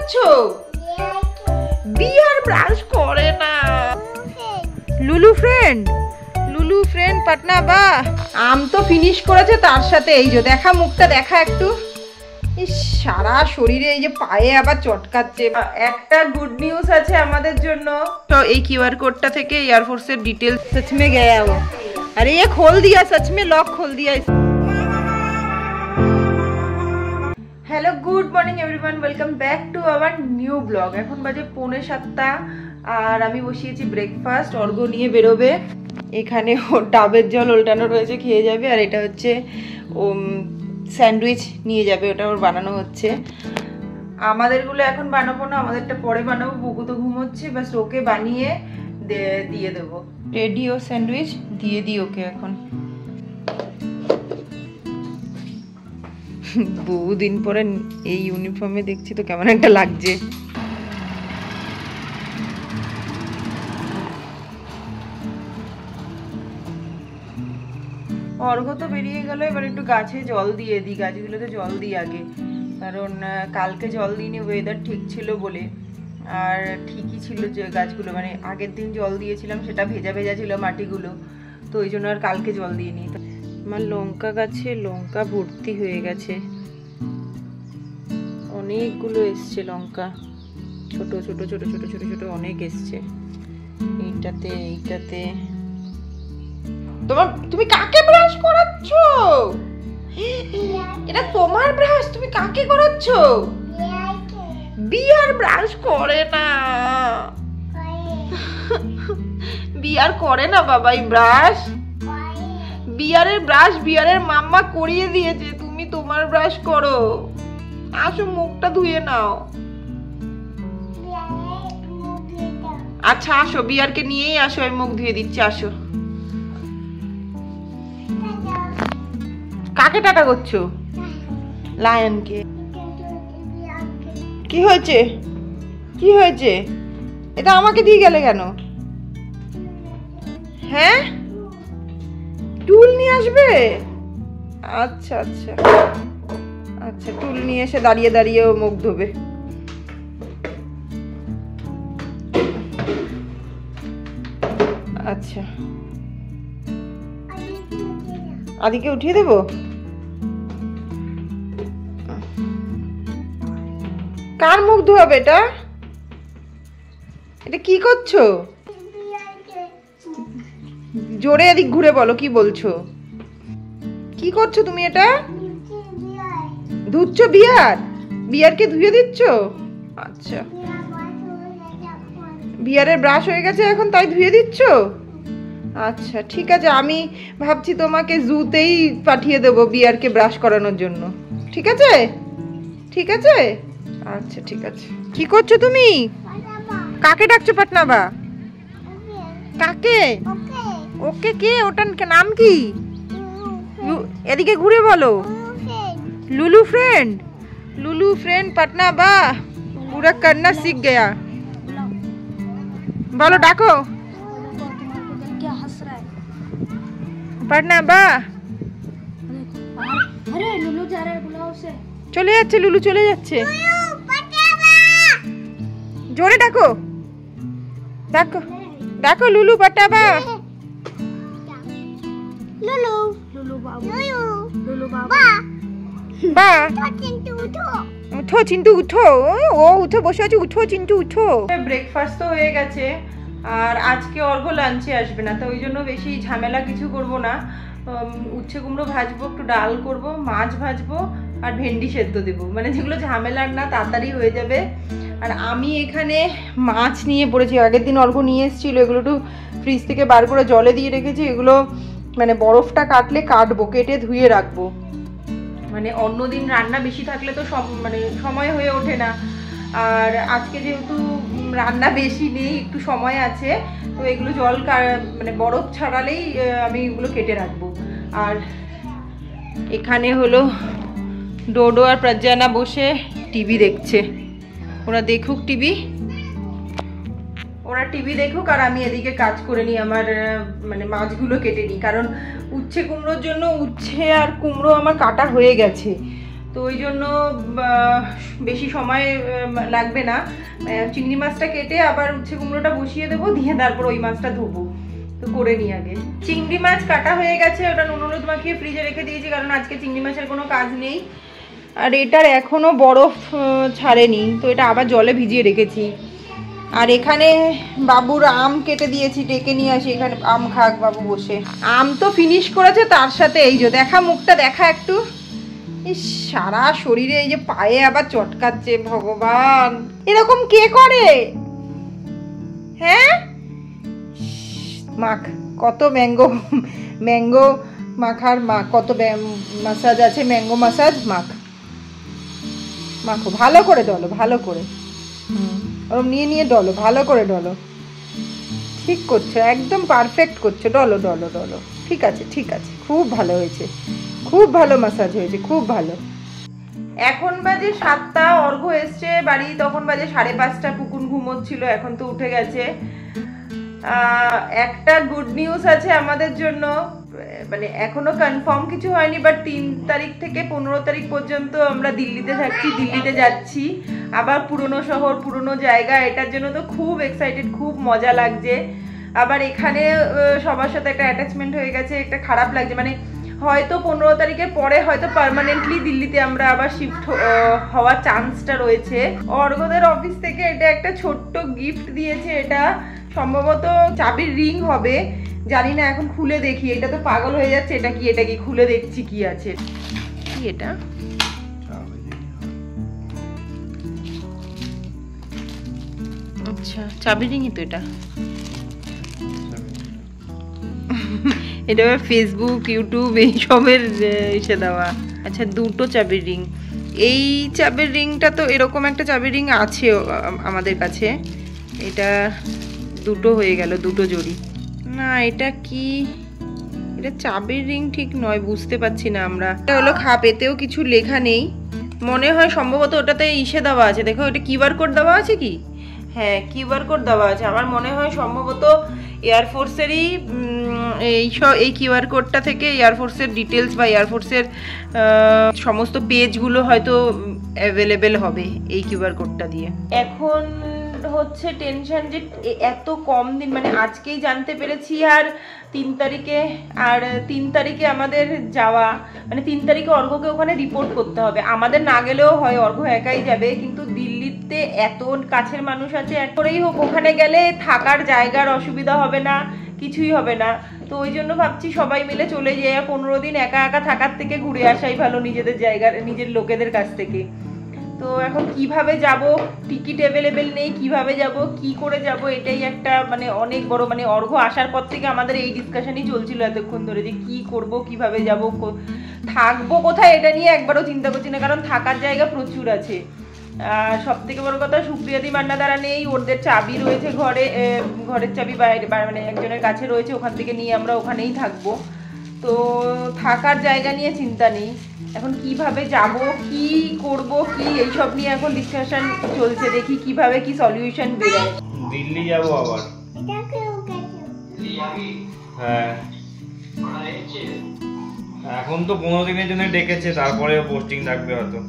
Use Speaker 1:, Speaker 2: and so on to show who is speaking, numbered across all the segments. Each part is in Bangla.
Speaker 1: করাচ্ছো? বিয়ার ব্রাশ করে না। লুলু ফ্রেন্ড পাটনা বা আম তো ফিনিশ করেছে, তার সাথে এই যে দেখা মুখটা দেখা একটু, সারা শরীরে এই যে পায়ে আবার চটকাচ্ছে। একটা গুড নিউজ আছে আমাদের জন্য, তো এই কিউআর কোডটা থেকে এয়ারফোর্সের ডিটেলস सच में गया वो। अरे ये खोल दिया, सच में लॉक खोल दिया। Hello good morning everyone, welcome back to our new blog. এখন বাজে 6:45 আর আমি বসিয়েছি ব্রেকফাস্ট। অর্ঘ নিয়ে বেরোবে, এখানে ওর ডাবের জল উল্টানো রয়েছে, খেয়ে যাবে। আর এটা হচ্ছে স্যান্ডউইচ নিয়ে যাবে, ওটা ওর বানানো হচ্ছে। আমাদেরগুলো এখন বানাবো না, আমাদেরটা পরে বানাবো। বুকু তো ঘুমোচ্ছে, বাস ওকে বানিয়ে দিয়ে দেবো। রেডি ও স্যান্ডউইচ দিয়ে দিই ওকে এখন। বহুদিন পরে এই ইউনিফর্মে দেখছি তো কেমন একটা লাগছে। অর্ঘ তো বেরিয়ে গেল, এবার একটু গাছে জল দিয়ে দিই। গাছগুলোতে জল দিই আগে, কারণ কালকে জল দিইনি, ওয়েদার ঠিক ছিল বলে। আর ঠিকই ছিল যে গাছগুলো, মানে আগের দিন জল দিয়েছিলাম সেটা ভেজা ভেজা ছিল মাটিগুলো, তো ওই জন্য আর কালকে জল দিইনি। আমার লঙ্কা গাছে লঙ্কা ভর্তি হয়ে গেছে, অনেকগুলো এসছে লঙ্কা, ছোট ছোট ছোট ছোট ছোট ছোট অনেক এসছে। এইটাতে তুমি কাকে ব্রাশ করাচ্ছো? এটা তোমার ব্রাশ, তুমি কাকে করাচ্ছো? বিয়ার ব্রাশ করে না, বিয়ার করে না বাবা এই ব্রাশ। বিয়ারের ব্রাশ বিয়ারের মাম্মা করিয়ে দিয়েছে, তুমি তোমার ব্রাশ করো। আসো মুখটা ধুয়ে নাও। আচ্ছা আসো, বিয়ারকে নিয়েই আসো, আমি মুখ ধুয়ে দিচ্ছি। আসো। কাকে টাটা করছো? লায়নকে। কি হয়েছে? কি হয়েছে? এটা আমাকে দিয়ে গেলে কেন? হ্যাঁ, টুল নিয়ে আসবে? আচ্ছা আচ্ছা আচ্ছা, টুল নিয়ে এসে দাঁড়িয়ে দাঁড়িয়ে ও মুখ ধোবে। আচ্ছা, আদিকে উঠিয়ে দেবো? কার মুখ ধোয়াবে এটা? এটা কি করছো? জোরে এদিক ঘুরে বলো, কি বলছো? কি করছো তুমি? এটা ধুচ্ছ? বিয়ারকে ধুয়ে দিচ্ছ? আচ্ছা, বিয়ারের ব্রাশ হয়ে গেছে এখন, তাই ধুয়ে দিচ্ছ? আচ্ছা ঠিক আছে, আমি ভাবছি তোমাকে জুতেই পাঠিয়ে দেবো বিয়ারকে ব্রাশ করানোর জন্য। ঠিক আছে ঠিক আছে, আচ্ছা ঠিক আছে। কি করছো তুমি? কাকে ডাকছো পাটনাবা? কাকে? ওকে কে? ওটার নাম কি? এদিকে ঘুরে বলো। लुलू फ्रेंड पटना बा पूरा करना सीख गया। बोलो डाको। पटना बा। अरे लुलू जा रहा है, बुलाओ उसे। चले जाच्छे लुलू, चले जाच्छे। जोरे डाको डाको डाको, लुलू पटना बा। लुलू लुलू बाबू, लुलू बाबा। উঠো চিন্টু, উঠো। ও উঠে বসে আছে, উঠো চিন্টু উঠো। ব্রেকফাস্ট তো হয়ে গেছে, আর আজকে অর্ঘ লাঞ্চে আসবে না, তো ওই জন্য বেশি ঝামেলা কিছু করব না। উচ্ছে কুমড়ো ভাজবো, একটু ডাল করব, মাছ ভাজবো, আর ভেন্ডি সেদ্ধ দেবো, মানে যেগুলো ঝামেলার না, তাড়াতাড়ি হয়ে যাবে। আর আমি এখানে মাছ নিয়ে পড়েছি, আগের দিন অর্ঘ নিয়ে এসেছিলো, এগুলো একটু ফ্রিজ থেকে বার করে জলে দিয়ে রেখেছি। এগুলো মানে বরফটা কাটলে কাটবো, কেটে ধুয়ে রাখবো। মানে অন্যদিন রান্না বেশি থাকলে তো মানে সময় হয়ে ওঠে না, আর আজকে যেহেতু রান্না বেশি নেই, একটু সময় আছে, তো এগুলো জল মানে বরফ ছাড়ালেই আমি এগুলো কেটে রাখবো। আর এখানে হলো ডোডো আর প্রজ্ঞানা বসে টিভি দেখছে। ওরা দেখুক টিভি, ওরা টিভি দেখুক, আর আমি এদিকে কাজ করে নিই, আমার মানে মাছগুলো কেটে নিই। কারণ উচ্ছে কুমড়োর জন্য উচ্ছে আর কুমড়ো আমার কাটা হয়ে গেছে, তো ওই জন্য বেশি সময় লাগবে না। চিংড়ি মাছটা কেটে আবার উচ্ছে কুমড়োটা বসিয়ে দেবো, দিয়ে তারপর ওই মাছটা ধোবো। তো করে নিই আগে। চিংড়ি মাছ কাটা হয়ে গেছে, ওটা নুন হলুদ মাখিয়ে ফ্রিজে রেখে দিয়েছি, কারণ আজকে চিংড়ি মাছের কোনো কাজ নেই। আর এটার এখনো বরফ ছাড়েনি, তো এটা আবার জলে ভিজিয়ে রেখেছি। আর এখানে বাবুর আম কেটে দিয়েছি, ডেকে নিয়ে আসি, এখানে আম খাক বাবু বসে। আম তো ফিনিশ করেছে, তার সাথে এই যে দেখা, মুখটা দেখা একটু। ইস, সারা শরীরে এই যে পায়ে আবার চটকাচ্ছে, ভগবান এরকম কে করে? হ্যাঁ, মাখ, কত ম্যাঙ্গো মাখার কত মাসাজ আছে, ম্যাঙ্গো মাসাজ মাখো, ভালো করে ডলো, ভালো করে। ওরম নিয়ে নিয়ে ডলো, ভালো করে ডলো। ঠিক করছো, একদম পারফেক্ট করছো। ডলো ডলো ডলো, ঠিক আছে ঠিক আছে, খুব ভালো হয়েছে, খুব ভালো মাসাজ হয়েছে, খুব ভালো। এখন বাজে 7টা, অর্ঘ্য এসছে বাড়ি, তখন বাজে 5:30। পুকুন ঘুমোচ্ছিল, এখন তো উঠে গেছে। একটা গুড নিউজ আছে আমাদের জন্য, মানে এখনো কনফার্ম কিছু হয়নি, বাট 3 তারিখ থেকে 15 তারিখ পর্যন্ত আমরা দিল্লিতে থাকছি, দিল্লিতে যাচ্ছি। আবার পুরনো শহর, পুরনো জায়গা, এটার জন্য তো খুব এক্সাইটেড, খুব মজা লাগছে। আবার এখানে সবার সাথে একটা অ্যাটাচমেন্ট হয়ে গেছে, একটা খারাপ লাগছে, মানে হয়তো 15 তারিখের পরে হয়তো পার্মানেন্টলি দিল্লিতে আমরা আবার শিফট হওয়ার চান্সটা রয়েছে। অর্ঘ্যদের অফিস থেকে এটা একটা ছোট্ট গিফট দিয়েছে, এটা সম্ভবত চাবির রিং হবে, জানি না, এখন খুলে দেখি। এটা তো পাগল হয়ে যাচ্ছে, এটা কি খুলে দেখছি কি আছে। কি এটা? আচ্ছা, চাবির রিংই তো এটা। এটা ফেসবুক, ইউটিউব এইসবের এসে দেওয়া। আচ্ছা, 2টো চাবির রিং। এই চাবির রিংটা তো এরকম একটা চাবির রিং আছে আমাদের কাছে, এটা 2টো হয়ে গেল, 2টো জোড়ি। না, এটা কি? এটা চাবির রিং ঠিক নয়, বুঝতে পারছি না আমরা। এটা হলো খাপ, এতেও কিছু লেখা নেই মনে হয়, সম্ভবত ওটাতে ইসে দেওয়া আছে। দেখো, এটা কিউআর কোড দেওয়া আছে কি? হ্যাঁ, কিউআর কোড দেওয়া আছে। আমার মনে হয় সম্ভবত এয়ারফোর্সেরই এই কিউআর কোডটা থেকে এয়ারফোর্সের ডিটেলস বা এয়ারফোর্সের সমস্ত পেজগুলো হয়তো অ্যাভেলেবেল হবে এই কিউআর কোডটা দিয়ে। এখন হচ্ছে টেনশন যে এত কম দিন, মানে আজকেই জানতে পেরেছি, আর 3 তারিখে আমাদের যাওয়া, মানে 3 তারিখে অর্ঘ্যকে ওখানে রিপোর্ট করতে হবে। আমাদের না গেলেও হয়, অর্ঘ্য একাই যাবে, কিন্তু দিল্লিতে এত কাছের মানুষ আছে, করেই হোক ওখানে গেলে থাকার জায়গার অসুবিধা হবে না, কিছুই হবে না। তো ওই জন্য ভাবছি সবাই মিলে চলে যাই, 15 দিন একা একা থাকার থেকে ঘুরে আসাই ভালো, নিজেদের জায়গার, নিজের লোকেদের কাছ থেকে। তো এখন কিভাবে যাব, টিকিট অ্যাভেলেবেল নেই, কিভাবে যাব, কি করে যাব, এটাই একটা মানে অনেক বড়, মানে অর্ঘ্য আসার পর থেকে আমাদের এই ডিসকাশনই চলছিল এতক্ষণ ধরে, যে কি করব, কিভাবে যাব, থাকবো কোথায়, এটা নিয়ে একবারও চিন্তা করছি না, কারণ থাকার জায়গা প্রচুর আছে। আর সব থেকে বড় কথা, সুপ্রিয়াদি মান্নাদারা নেই, ওদের চাবি রয়েছে ঘরের চাবি বাইরে, মানে একজনের কাছে রয়েছে, ওখান থেকে নিয়ে আমরা ওখানেই থাকবো। তো থাকার জায়গা নিয়ে চিন্তা নেই, এখন কিভাবে যাব, কি করব, কি এইসব নিয়ে এখন ডিসকাশন চলছে, দেখি কিভাবে কি সলিউশন বেরোয়।
Speaker 2: দিল্লি যাব আবার। হ্যাঁ, এখন তো 15 দিনের জন্য ডেকেছে, তারপরে পোস্টিং থাকবে হয়তো।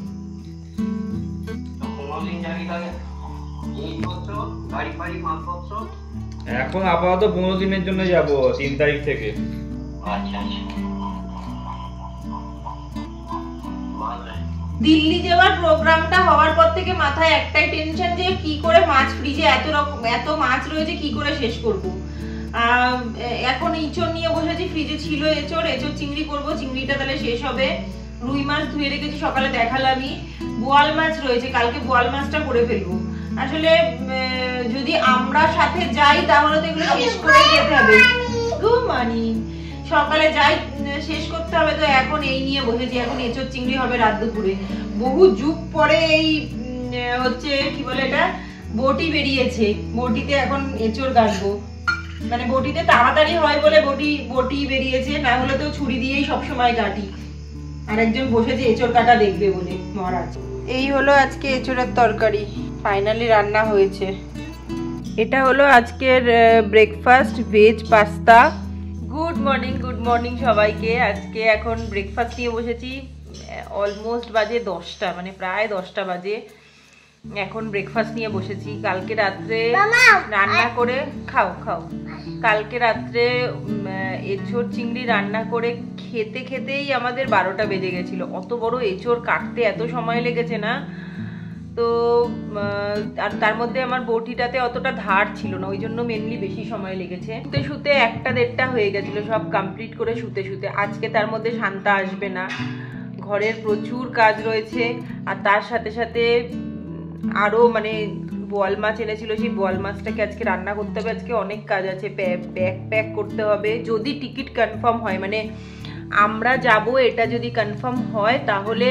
Speaker 2: এখন আপাতত 15 দিনের জন্য যাব, 3 তারিখ থেকে।
Speaker 1: দিল্লি যাওয়ার প্রোগ্রামটা হওয়ার পর থেকে মাথায় একটাই টেনশন, যে কি করে মাছ, ফ্রিজে এত মাছ রয়েছে, কি করে শেষ করব। এখন ইঁচড় নিয়ে বসেছি, ফ্রিজে ছিল এঁচড় চিংড়ি করব, চিংড়িটা তাহলে শেষ হবে। রুই মাছ ধুয়ে রেখেছি, সকালে দেখালামই। বোয়াল মাছ রয়েছে, কালকে বোয়াল মাছটা করে ফেলবো। আসলে যদি আমরা সাথে যাই তাহলে তো এগুলো শেষ করে যেতে হবে, মানে সকালে যাই শেষ করতে হবে। তো এখন এই নিয়ে বসেছি, এখন এঁচড় চিংড়ি হবে রাত দুপুরে। বহু যুগ পরে এই হচ্ছে কি বলে এটা, বটি বেরিয়েছে, বটিতে এখন এঁচড় কাটবো, মানে বটিতে তাড়াতাড়ি হয় বলে বটি বেরিয়েছে, না হলে তো ছুরি দিয়েই সবসময় কাটি। আর একজন বসেছে এঁচড় কাটা দেখবে বলে, মহারাজ। এই হলো আজকে এঁচড়ের তরকারি, ফাইনালি রান্না হয়েছে। এটা হলো আজকের breakfast, veg pasta. Good morning সবাইকে। আজকে এখন ব্রেকফাস্ট নিয়ে বসেছি, অলমোস্ট বাজে 10টা, মানে প্রায় 10টা বাজে। এখন ব্রেকফাস্ট নিয়ে বসেছি। কালকে রাত্রে রান্না করে খাও কালকে রাত্রে এঁচোড় চিংড়ি রান্না করে খেতে খেতেই আমাদের 12টা বেজে গেছিল। অত বড় এঁচোড় কাটতে এত সময় লেগেছে না। তো আর তার মধ্যে আমার বটিটাতে অতটা ধার ছিল না, ওই জন্য মেনলি বেশি সময় লেগেছে। শুতে 1টা-1:30টা হয়ে গেছিল সব কমপ্লিট করে শুতে। আজকে তার মধ্যে শান্তা আসবে না, ঘরের প্রচুর কাজ রয়েছে। আর তার সাথে সাথে আরও মানে বোয়াল মাছ এনেছিল, সেই বোয়াল মাছটাকে আজকে রান্না করতে হবে। আজকে অনেক কাজ আছে, ব্যাগ প্যাক করতে হবে। যদি টিকিট কনফার্ম হয়, মানে আমরা যাব এটা যদি কনফার্ম হয় তাহলে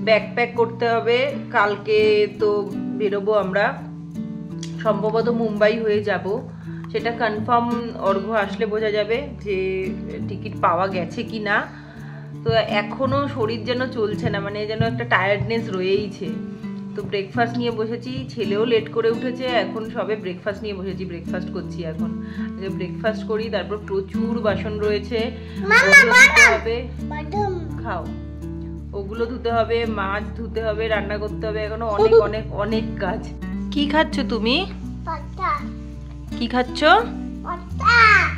Speaker 1: ব্যাগ প্যাক করতে হবে। কালকে তো বেরোবো আমরা, সম্ভবত মুম্বাই হয়ে যাব, সেটা কনফার্ম অর্ঘ্য আসলে বোঝা যাবে যে টিকিট পাওয়া গেছে কি না। তো এখনও শরীর যেন চলছে না, মানে যেন একটা টায়ার্ডনেস রয়েইছে। তো ব্রেকফাস্ট নিয়ে বসেছি, ছেলেও লেট করে উঠেছে, এখন সবে ব্রেকফাস্ট নিয়ে বসেছি, ব্রেকফাস্ট করছি। এখন ব্রেকফাস্ট করি, তারপর প্রচুর বাসন রয়েছে, হবে খাও, ওগুলো ধুতে হবে, মাছ ধুতে হবে, রান্না করতে হবে, এখনো অনেক অনেক অনেক কাজ। কি খাচ্ছ তুমি? কি খাচ্ছ?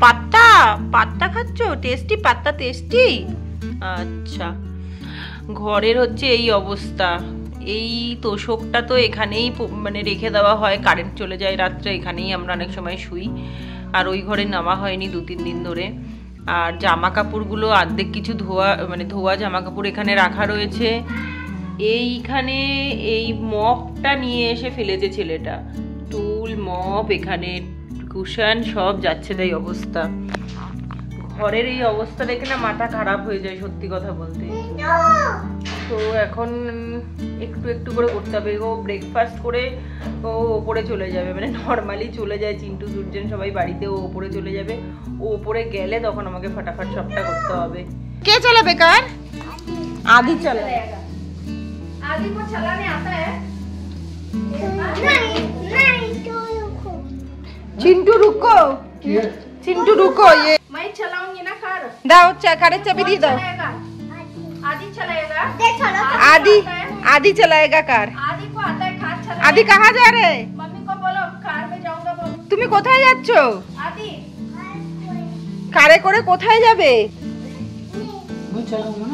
Speaker 1: পাত্তা পাত্তা খাচ্ছ? টেস্টি পাত্তা, টেস্টি। আচ্ছা, ঘরের হচ্ছে এই অবস্থা। এই তোষকটা তো এখানেই মানে রেখে দেওয়া হয়, কারেন্ট চলে যায় রাত্রে, এখানেই আমরা অনেক সময় শুই। আর ওই ঘরে নামা হয়নি 2-3 দিন ধরে। আর জামা কাপড়গুলো অর্ধেক কিছু ধোয়া জামা কাপড় এখানে রাখা রয়েছে। এইখানে এই মপটা নিয়ে এসে ফেলেছে ছেলেটা, টুল মপ, এখানে কুশন সব যাচ্ছে তাই অবস্থা। ঘরের এই অবস্থা দেখে না মাথা খারাপ হয়ে যায় সত্যি কথা বলতে। তো এখন একটু একটু করে করতে হবে। ও ব্রেকফাস্ট করে ও ওপরে চলে যাবে, মানে নর্মালি চলে যায় চিন্টু সূর্যেন সবাই বাড়িতে, ও ওপরে চলে যাবে। ও ওপরে গেলে তখন আমাকে ফটাফট সবটা করতে হবে। কে চালাবে কার? आदि चलाएगा। आदि को चलाने आता है? नहीं तो रुको। चिंटू रुको, चिंटू रुको, ये मैं चलाऊंगी ना कार। दाओ कार चाबी दी दो। आदि चलाएगा। आदि चलाएगा कार। आदि को आता है कार चलाने। आदि कहाँ जा रहे? मम्मी को बोलो कार में जाऊंगा बोलो। তুমি কোথায় যাচ্ছ? आदि কারে করে কোথায় যাবে?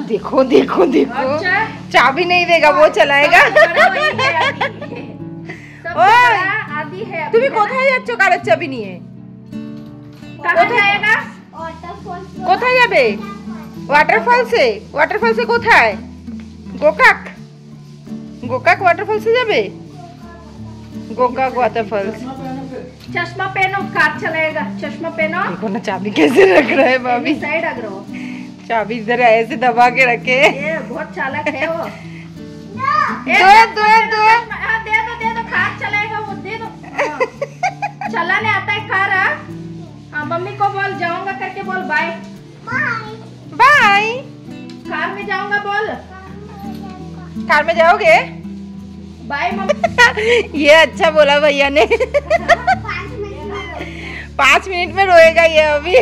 Speaker 1: देखो देखो देखो, चाबी नहीं देगा, वो चलाएगा। তুমি কোথায় যাচ্ছ কারের চাবি নিয়ে? কোথায় যাবে? ওয়াটারফলসে? ওয়াটারফলসে কোথায়? গোকাক? গোকাক ওয়াটারফলসে যাবে? गोकाक वाटरफॉल्स। चश्मा पहनो, कार चलाएगा। चश्मा पहनो। देखो ना चाबी कैसे रख रहा है भाभी, साइड रख रहा हो। चाबी इधर ऐसे दबा के रखे। ये बहुत चालाक है वो। दो दे दो, कार चलाएगा वो, दे दो। चलाने आता है कार। हाँ, मम्मी को बोल जाऊंगा करके बोल, बाय बाय। कार में जाऊंगा बोल। कार में जाओगे? Bye mummy. ये अच्छा बोला भैया ने। 5 मिनट में रोएगा ये अभी।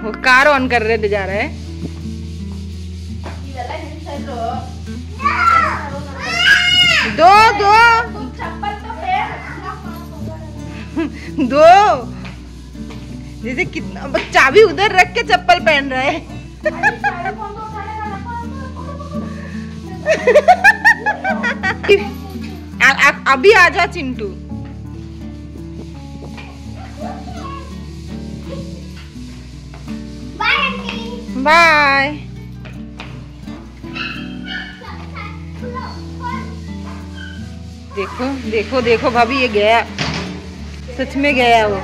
Speaker 1: वो कार ऑन कर रहे जा रहा है। दो दो चप्पल तो दो, जैसे कितना चाबी उधर रख के चप्पल पहन रहा है। अभी आजा चिंटू। बाय। देखो देखो देखो भाभी, ये गया, सच में गया वो।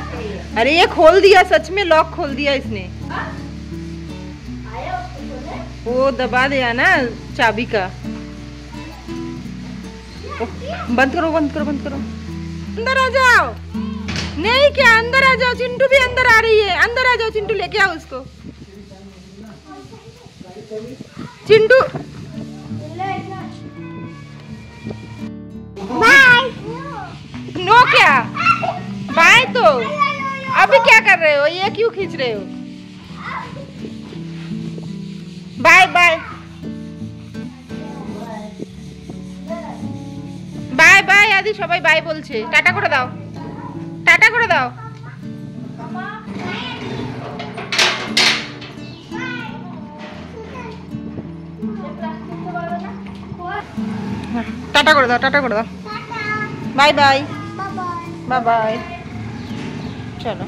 Speaker 1: अरे ये खोल दिया, सच में लॉक खोल दिया इसने। वो दबा दिया ना चाबी का। बंद करो बंद करो बंद करो। अंदर आ जाओ। नहीं क्या, अंदर आ जाओ। चिंटू भी अंदर आ रही है, अंदर आ जाओ। चिंटू लेके आओ उसको। चिंटू बाय। नो क्या बाय? तो अभी क्या कर रहे हो? ये ये क्यों खींच रहे हो? बाय बाय বাই বাই আদি, সবাই বাই বলছে। টাটা করে দাও, টাটা করে দাও। টাটা করে দাও, টাটা করে দাও। Bye bye bye bye. চলো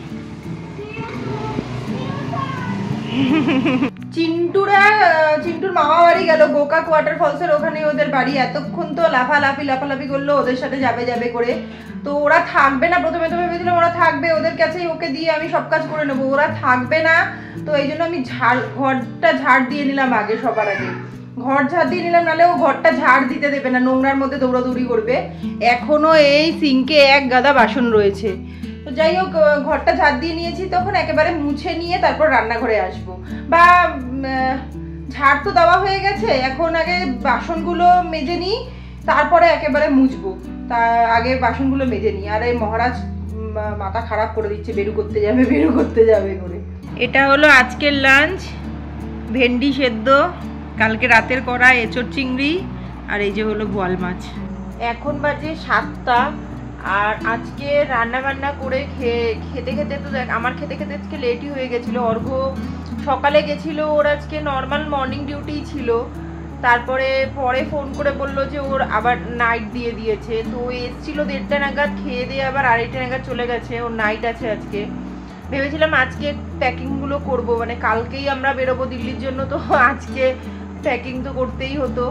Speaker 1: চিন্টুর মামা বাড়ি গেল গোকাক ওয়াটারফলসের ওখানে, ওদের বাড়ি। এতক্ষণ তো লাফালাফি করলো ওদের সাথে যাবে করে। তো ওরা থাকবে না, প্রথমে তো ভেবেছিলাম ওরা থাকবে, ওদের কাছেই ওকে দিয়ে আমি সব কাজ করে নেবো। ওরা থাকবে না, তো এই জন্য আমি ঘরটা ঝাড় দিয়ে নিলাম আগে, সবার আগে ঘর ঝাড় দিয়ে নিলাম, নাহলে ও ঘরটা ঝাড় দিতে দেবে না, নোংরার মধ্যে দৌড়াদৌড়ি করবে। এখনো এই সিঙ্কে এক গাদা বাসন রয়েছে। তো যাই হোক, ঘরটা ঝাড় দিয়ে নিয়েছি, তখন একেবারে মুছে নিয়ে তারপর রান্নাঘরে আসবো। বা ঝাড় তো দেওয়া হয়ে গেছে, এখন আগে বাসনগুলো মেজে নিই, তারপরে একেবারে মুছবো। তা আগে বাসনগুলো মেজে নিই। আর এই মহারাজ মাথা খারাপ করে দিচ্ছে, বেরু করতে যাবে করে। এটা হলো আজকের লাঞ্চ, ভেন্ডি সেদ্ধ, কালকে রাতের করা এঁচোড় চিংড়ি, আর এই যে হলো বোয়াল মাছ। এখন বাজে 7টা, আর আজকে রান্না বান্না করে খেতে তো দেখ, আমার খেতে আজকে লেটই হয়ে গেছিলো। অর্ঘ সকালে গেছিলো, ওর আজকে নর্মাল মর্নিং ডিউটি ছিল। তারপরে পরে ফোন করে বললো যে ওর আবার নাইট দিয়ে দিয়েছে। তো এসছিল 1:30 নাগাদ, খেয়ে দিয়ে আবার 2:30 নাগাদ চলে গেছে, ওর নাইট আছে আজকে। ভেবেছিলাম আজকে প্যাকিংগুলো করব, মানে কালকেই আমরা বেরোবো দিল্লির জন্য, তো আজকে প্যাকিং তো করতেই হতো।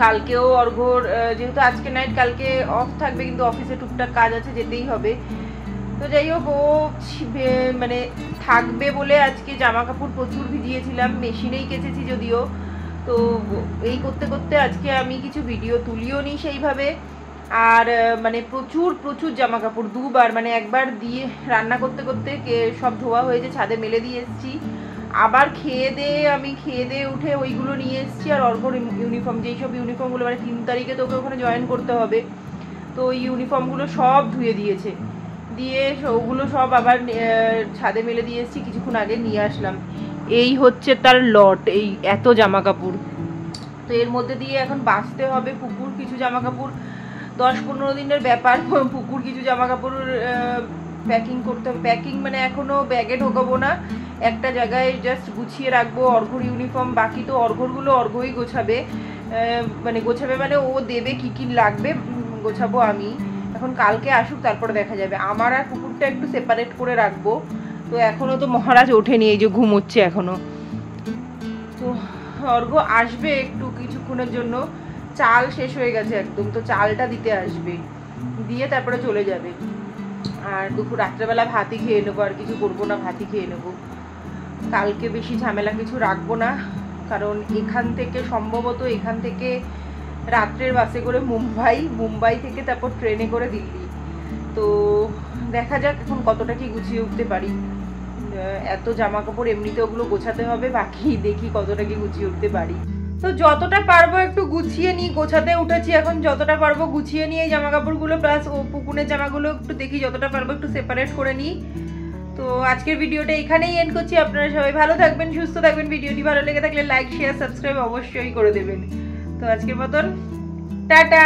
Speaker 1: কালকেও অর্ঘর যেহেতু আজকে নাইট, কালকে অফ থাকবে, কিন্তু অফিসে টুকটাক কাজ আছে, যেতেই হবে। তো যাই হোক, ও মানে থাকবে বলে আজকে জামা কাপড় প্রচুর ভিজিয়েছিলাম, মেশিনেই কেচেছি যদিও। তো এই করতে করতে আজকে আমি কিছু ভিডিও তুলিও নি সেইভাবে। আর মানে প্রচুর জামা কাপড়, দুবার, মানে একবার দিয়ে রান্না করতে সব ধোয়া হয়েছে, ছাদে মেলে দিয়ে এসেছি। আবার খেয়ে দিয়ে উঠে ওইগুলো নিয়ে এসেছি। আর অর্ঘর ইউনিফর্ম, যেই সব ইউনিফর্মগুলো, মানে 3 তারিখে তোকে ওখানে জয়েন করতে হবে, তো ওই ইউনিফর্মগুলো সব ধুয়ে দিয়েছে, দিয়ে ওগুলো সব আবার ছাদে মেলে দিয়ে এসেছি, কিছুক্ষণ আগে নিয়ে আসলাম। এই হচ্ছে তার লট, এই এত জামা কাপড়। তো এর মধ্যে দিয়ে এখন বাঁচতে হবে। পুকুর কিছু জামা কাপড়, 10-15 দিনের ব্যাপার, পুকুর কিছু জামা কাপড় প্যাকিং করতে হবে। প্যাকিং মানে এখনো ব্যাগে ঢোকাবো না, একটা জায়গায় জাস্ট গুছিয়ে রাখবো। অর্ঘর ইউনিফর্ম বাকি, তো অর্ঘরগুলো অর্ঘই গোছাবে, মানে ও দেবে কি লাগবে, গোছাবো আমি। এখন কালকে আসুক, তারপরে দেখা যাবে। আমার আর কুকুরটা একটু সেপারেট করে রাখবো। তো এখনো তো মহারাজ ওঠেনি, এই যে ঘুমোচ্ছে এখনো। তো অর্ঘ আসবে একটু কিছুক্ষণের জন্য, চাল শেষ হয়ে গেছে একদম, তো চালটা দিতে আসবে, দিয়ে তারপরে চলে যাবে। আর দুপুর রাত্রেবেলা ভাতই খেয়ে নেবো, আর কিছু করবো না, ভাতই খেয়ে নেবো। কালকে বেশি ঝামেলা কিছু রাখবো না, কারণ সম্ভবত এখান থেকে রাত্রের বাসে করে মুম্বাই থেকে তারপর ট্রেনে করে দিল্লি। তো দেখা যাক এখন কতটা কি গুছিয়ে উঠতে পারি। এত জামা কাপড় এমনিতে ওগুলো গোছাতে হবে, বাকি দেখি কতটা কি গুছিয়ে উঠতে পারি। তো যতটা পারবো একটু গুছিয়ে নিই, গোছাতে উঠেছি এখন, যতটা পারবো গুছিয়ে নিয়ে এই জামা কাপড়গুলো প্লাস ও পুকুনের জামাগুলো একটু দেখি যতটা পারবো একটু সেপারেট করে নিই। তো আজকের ভিডিওটা এখানেই এন্ড করছি। আপনারা সবাই ভালো থাকবেন, সুস্থ থাকবেন। ভিডিওটি ভালো লেগে থাকলে লাইক, শেয়ার, সাবস্ক্রাইব অবশ্যই করে দেবেন। তো আজকের মতন টাটা।